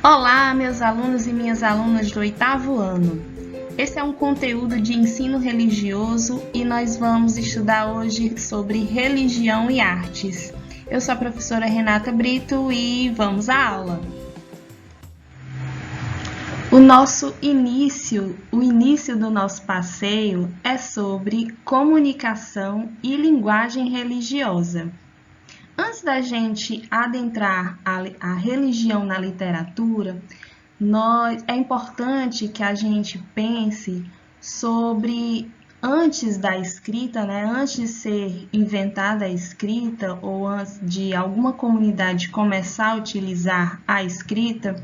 Olá, meus alunos e minhas alunas do 8º ano. Esse é um conteúdo de ensino religioso e nós vamos estudar hoje sobre religião e artes. Eu sou a professora Renata Brito e vamos à aula. O início do nosso passeio é sobre comunicação e linguagem religiosa. Antes da gente adentrar a religião na literatura, é importante que a gente pense sobre, antes da escrita, antes de ser inventada a escrita ou antes de alguma comunidade começar a utilizar a escrita,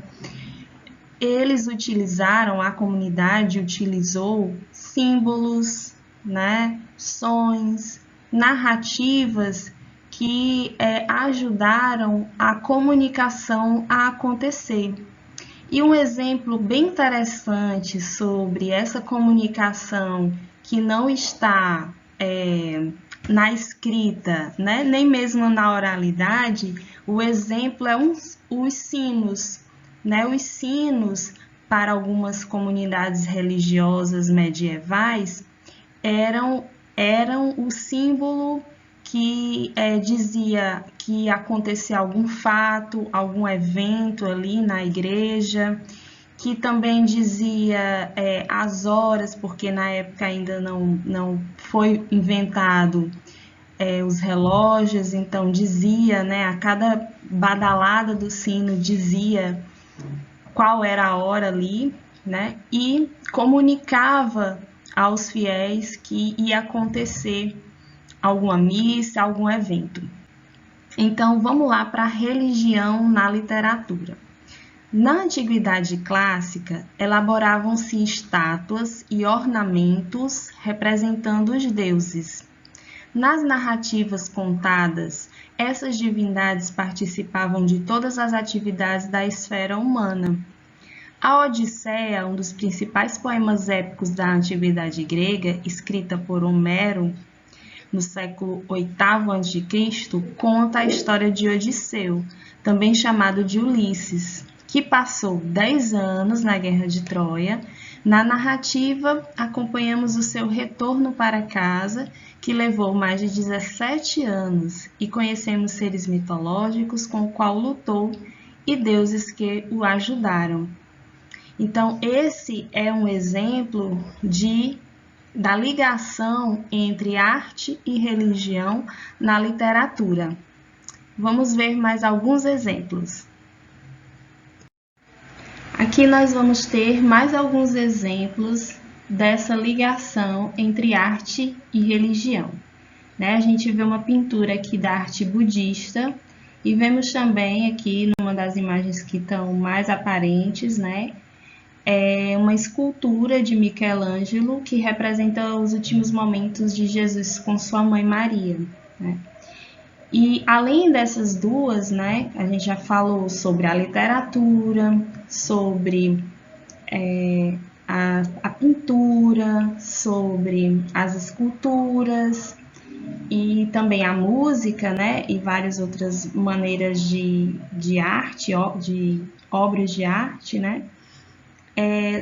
a comunidade utilizou símbolos, sons, narrativas que ajudaram a comunicação a acontecer. E um exemplo bem interessante sobre essa comunicação que não está na escrita, nem mesmo na oralidade, o exemplo é os sinos. Os sinos, para algumas comunidades religiosas medievais, eram o símbolo que dizia que ia acontecer algum fato, algum evento ali na igreja, que também dizia as horas, porque na época ainda não foi inventado os relógios, então dizia, a cada badalada do sino dizia qual era a hora ali, e comunicava aos fiéis que ia acontecer alguma missa, algum evento. Então, vamos lá para a religião na literatura. Na Antiguidade Clássica, elaboravam-se estátuas e ornamentos representando os deuses. Nas narrativas contadas, essas divindades participavam de todas as atividades da esfera humana. A Odisseia, um dos principais poemas épicos da Antiguidade Grega, escrita por Homero, no século VIII a.C., conta a história de Odisseu, também chamado de Ulisses, que passou 10 anos na Guerra de Troia. Na narrativa, acompanhamos o seu retorno para casa, que levou mais de 17 anos, e conhecemos seres mitológicos com o qual lutou e deuses que o ajudaram. Então, esse é um exemplo da ligação entre arte e religião na literatura. Vamos ver mais alguns exemplos. Aqui nós vamos ter mais alguns exemplos dessa ligação entre arte e religião. A gente vê uma pintura aqui da arte budista e vemos também aqui, numa das imagens que estão mais aparentes, uma escultura de Michelangelo que representa os últimos momentos de Jesus com sua mãe Maria. E além dessas duas, a gente já falou sobre a literatura, sobre a pintura, sobre as esculturas e também a música, e várias outras maneiras de arte, de obras de arte,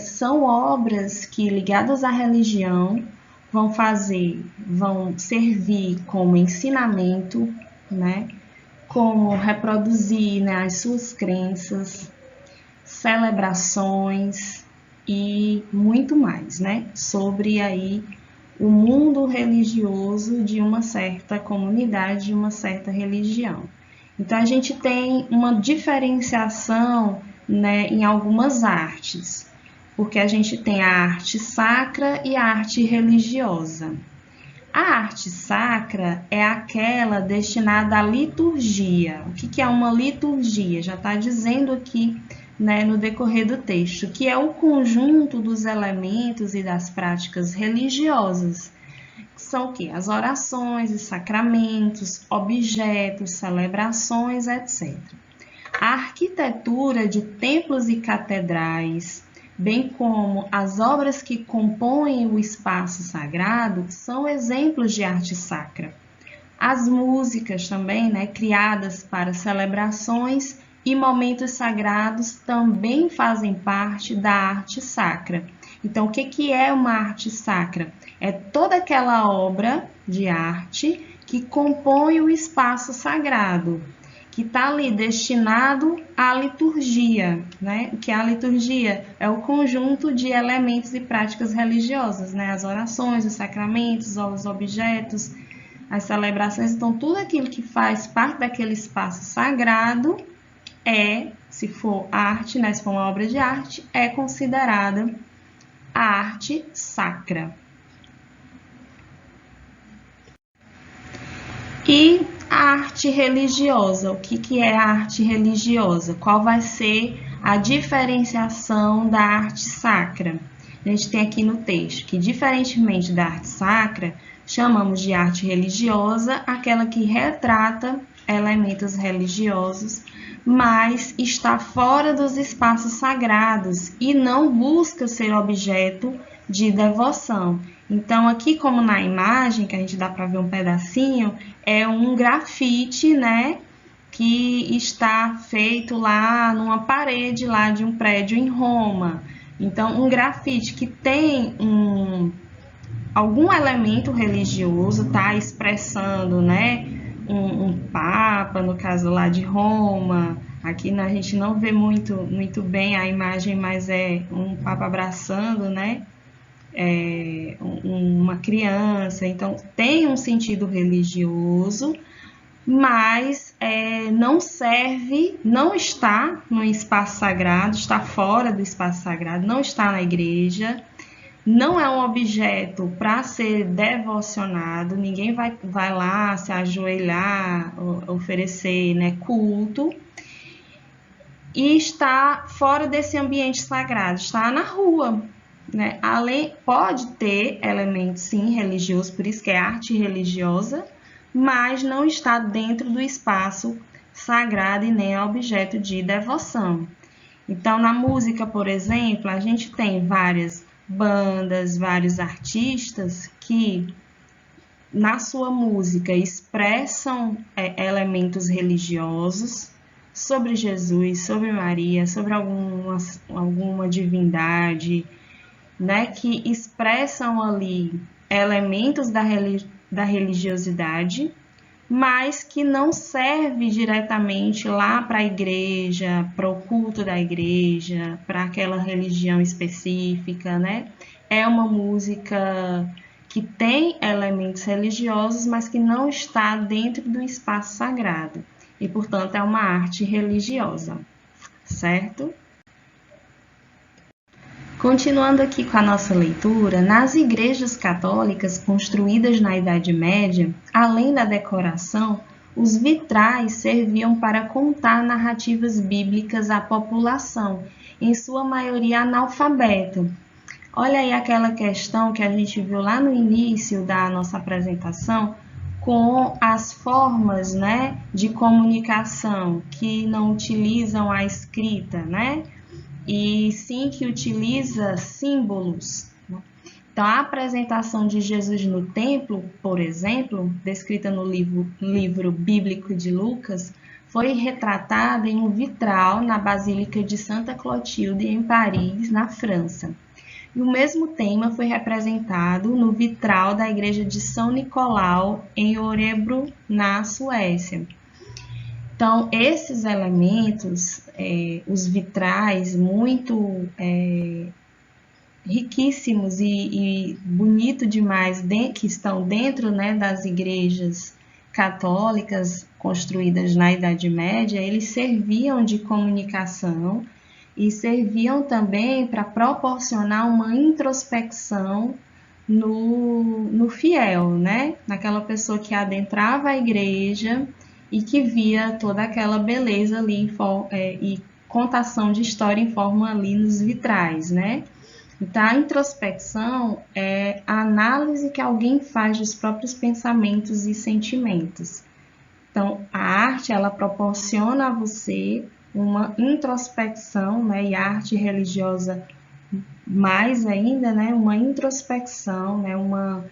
são obras que, ligadas à religião, vão servir como ensinamento, como reproduzir as suas crenças, celebrações e muito mais, sobre aí o mundo religioso de uma certa comunidade, de uma certa religião. Então, a gente tem uma diferenciação em algumas artes, porque a gente tem a arte sacra e a arte religiosa. A arte sacra é aquela destinada à liturgia. O que é uma liturgia? Já está dizendo aqui, no decorrer do texto, que é o conjunto dos elementos e das práticas religiosas. São o quê? As orações, os sacramentos, objetos, celebrações, etc. A arquitetura de templos e catedrais, bem como as obras que compõem o espaço sagrado, são exemplos de arte sacra. As músicas também, criadas para celebrações e momentos sagrados também fazem parte da arte sacra. Então, o que é uma arte sacra? É toda aquela obra de arte que compõe o espaço sagrado, que está ali destinado à liturgia, né? O que é a liturgia? É o conjunto de elementos e práticas religiosas, né? As orações, os sacramentos, os objetos, as celebrações. Então, tudo aquilo que faz parte daquele espaço sagrado se for arte, né? Se for uma obra de arte, é considerada a arte sacra. E a arte religiosa, o que é a arte religiosa? Qual vai ser a diferenciação da arte sacra? A gente tem aqui no texto que, diferentemente da arte sacra, chamamos de arte religiosa aquela que retrata elementos religiosos, mas está fora dos espaços sagrados e não busca ser objeto de devoção. Então, aqui como na imagem, que a gente dá para ver um pedacinho, é um grafite, né, que está feito lá numa parede lá de um prédio em Roma. Então, um grafite que tem algum elemento religioso, tá expressando, né, um papa, no caso lá de Roma. Aqui a gente não vê muito bem a imagem, mas é um papa abraçando, né, uma criança. Então, tem um sentido religioso, mas não serve, não está no espaço sagrado, está fora do espaço sagrado, não está na igreja, não é um objeto para ser devocionado, ninguém vai lá se ajoelhar, oferecer, né, culto, e está fora desse ambiente sagrado, está na rua, né? Pode ter elementos, sim, religiosos, por isso que é arte religiosa, mas não está dentro do espaço sagrado e nem é objeto de devoção. Então, na música, por exemplo, a gente tem várias bandas, vários artistas que, na sua música, expressam elementos religiosos sobre Jesus, sobre Maria, sobre alguma divindade, né, que expressam ali elementos da religiosidade, mas que não serve diretamente lá para a igreja, para o culto da igreja, para aquela religião específica, né? É uma música que tem elementos religiosos, mas que não está dentro do espaço sagrado. E, portanto, é uma arte religiosa, certo? Continuando aqui com a nossa leitura, nas igrejas católicas construídas na Idade Média, além da decoração, os vitrais serviam para contar narrativas bíblicas à população, em sua maioria analfabeta. Olha aí aquela questão que a gente viu lá no início da nossa apresentação, com as formas, né, de comunicação que não utilizam a escrita, né? E sim que utiliza símbolos. Então, a apresentação de Jesus no templo, por exemplo, descrita no livro bíblico de Lucas, foi retratada em um vitral na Basílica de Santa Clotilde, em Paris, na França. E o mesmo tema foi representado no vitral da Igreja de São Nicolau, em Örebro, na Suécia. Então, esses elementos, os vitrais muito riquíssimos e bonito demais, que estão dentro, né, das igrejas católicas construídas na Idade Média, eles serviam de comunicação e serviam também para proporcionar uma introspecção no fiel, né? Naquela pessoa que adentrava a igreja e que via toda aquela beleza ali e contação de história em forma ali nos vitrais, né? Então, a introspecção é a análise que alguém faz dos próprios pensamentos e sentimentos. Então, a arte, ela proporciona a você uma introspecção, né? E a arte religiosa mais ainda, né? Uma introspecção, né? Uma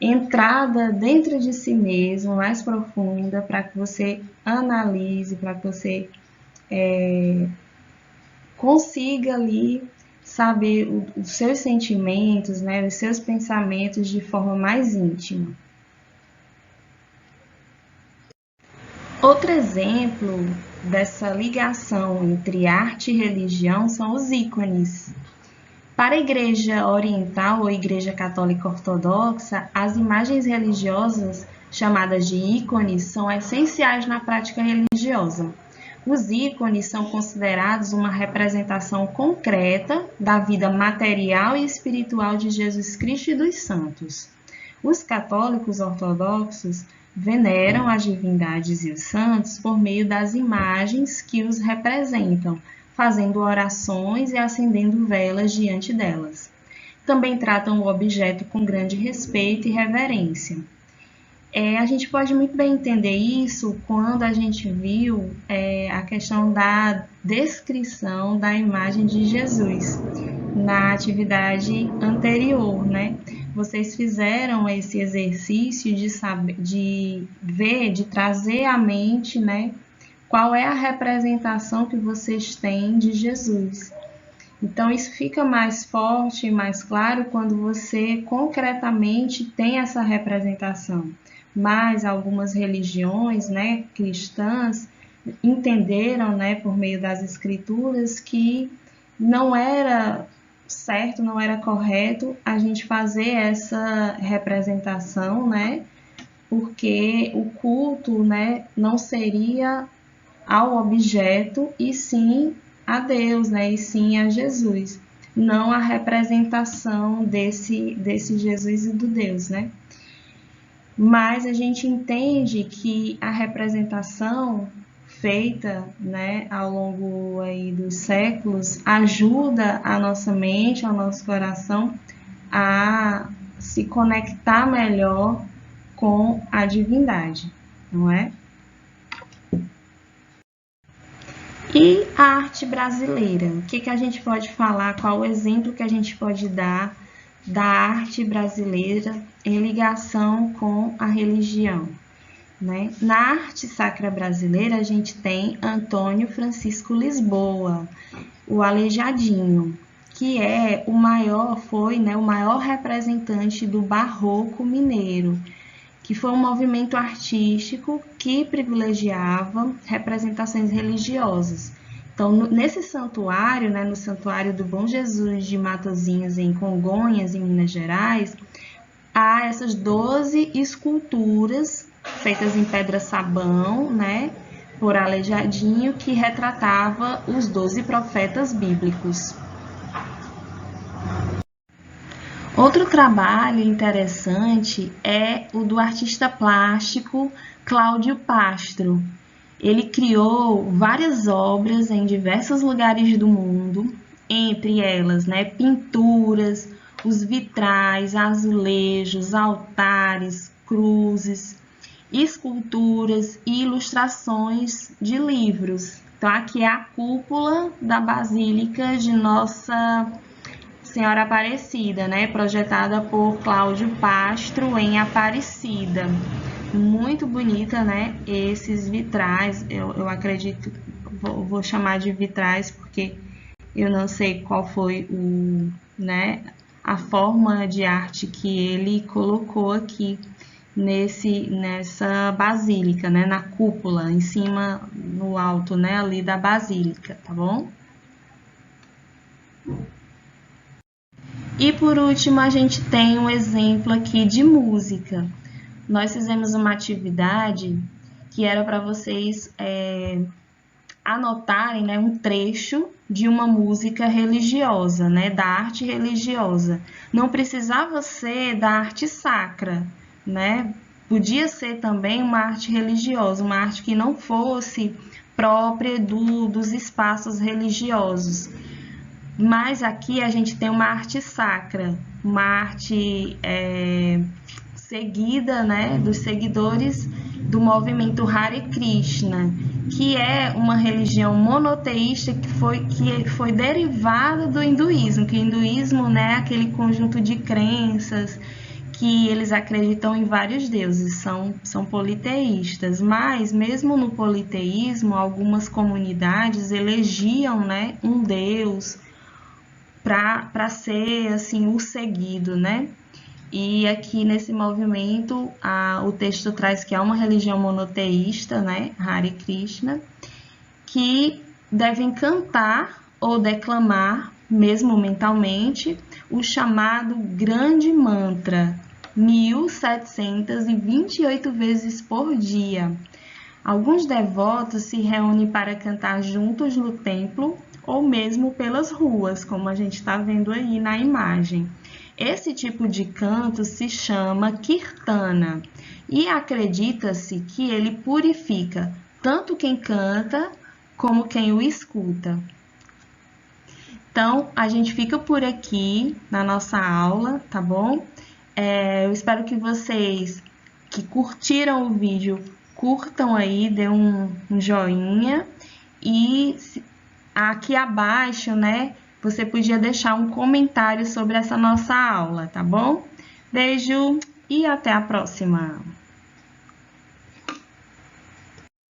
entrada dentro de si mesmo, mais profunda, para que você analise, para que você consiga ali saber os seus sentimentos, né, os seus pensamentos de forma mais íntima. Outro exemplo dessa ligação entre arte e religião são os ícones. Para a Igreja Oriental ou Igreja Católica Ortodoxa, as imagens religiosas, chamadas de ícones, são essenciais na prática religiosa. Os ícones são considerados uma representação concreta da vida material e espiritual de Jesus Cristo e dos santos. Os católicos ortodoxos veneram as divindades e os santos por meio das imagens que os representam, fazendo orações e acendendo velas diante delas. Também tratam o objeto com grande respeito e reverência. A gente pode muito bem entender isso quando a gente viu a questão da descrição da imagem de Jesus na atividade anterior, né? Vocês fizeram esse exercício de saber, de ver, de trazer à mente, né? Qual é a representação que vocês têm de Jesus. Então, isso fica mais forte e mais claro quando você concretamente tem essa representação. Mas algumas religiões, né, cristãs, entenderam, né, por meio das escrituras, que não era certo, não era correto a gente fazer essa representação, né, porque o culto, né, não seria ao objeto e sim a Deus, né, e sim a Jesus, não a representação desse Jesus e do Deus, né. Mas a gente entende que a representação feita, né, ao longo aí dos séculos ajuda a nossa mente, ao nosso coração a se conectar melhor com a divindade, não é? E a arte brasileira? O que a gente pode falar? Qual o exemplo que a gente pode dar da arte brasileira em ligação com a religião, né? Na arte sacra brasileira, a gente tem Antônio Francisco Lisboa, o Aleijadinho, que foi o maior representante do barroco mineiro, que foi um movimento artístico que privilegiava representações religiosas. Então, nesse santuário, né, no Santuário do Bom Jesus de Matozinhos, em Congonhas, em Minas Gerais, há essas 12 esculturas feitas em pedra-sabão, né, por Aleijadinho, que retratava os 12 profetas bíblicos. Outro trabalho interessante é o do artista plástico Cláudio Pastro. Ele criou várias obras em diversos lugares do mundo, entre elas, né, pinturas, os vitrais, azulejos, altares, cruzes, esculturas e ilustrações de livros. Então, aqui é a cúpula da Basílica de Nossa Senhora Aparecida, né, projetada por Cláudio Pastro em Aparecida. Muito bonita, né, esses vitrais, eu acredito, vou chamar de vitrais porque eu não sei qual foi a forma de arte que ele colocou aqui nessa basílica, né, na cúpula, em cima, no alto, né, ali da basílica, tá bom? E por último, a gente tem um exemplo aqui de música. Nós fizemos uma atividade que era para vocês anotarem, né, um trecho de uma música religiosa, né, da arte religiosa. Não precisava ser da arte sacra, né? Podia ser também uma arte religiosa, uma arte que não fosse própria dos espaços religiosos. Mas aqui a gente tem uma arte sacra, uma arte seguida, né, dos seguidores do movimento Hare Krishna, que é uma religião monoteísta que foi derivada do hinduísmo, que o hinduísmo, né, é aquele conjunto de crenças que eles acreditam em vários deuses, são politeístas, mas mesmo no politeísmo, algumas comunidades elegiam, né, um deus para ser assim o seguido, né? E aqui nesse movimento, o texto traz que é uma religião monoteísta, né, Hare Krishna, que devem cantar ou declamar, mesmo mentalmente, o chamado grande mantra, 1728 vezes por dia. Alguns devotos se reúnem para cantar juntos no templo ou mesmo pelas ruas, como a gente está vendo aí na imagem. Esse tipo de canto se chama kirtana e acredita-se que ele purifica tanto quem canta como quem o escuta. Então, a gente fica por aqui na nossa aula, tá bom? Eu espero que vocês que curtiram o vídeo curtam aí, dê um joinha e aqui abaixo, né, você podia deixar um comentário sobre essa nossa aula, tá bom? Beijo e até a próxima!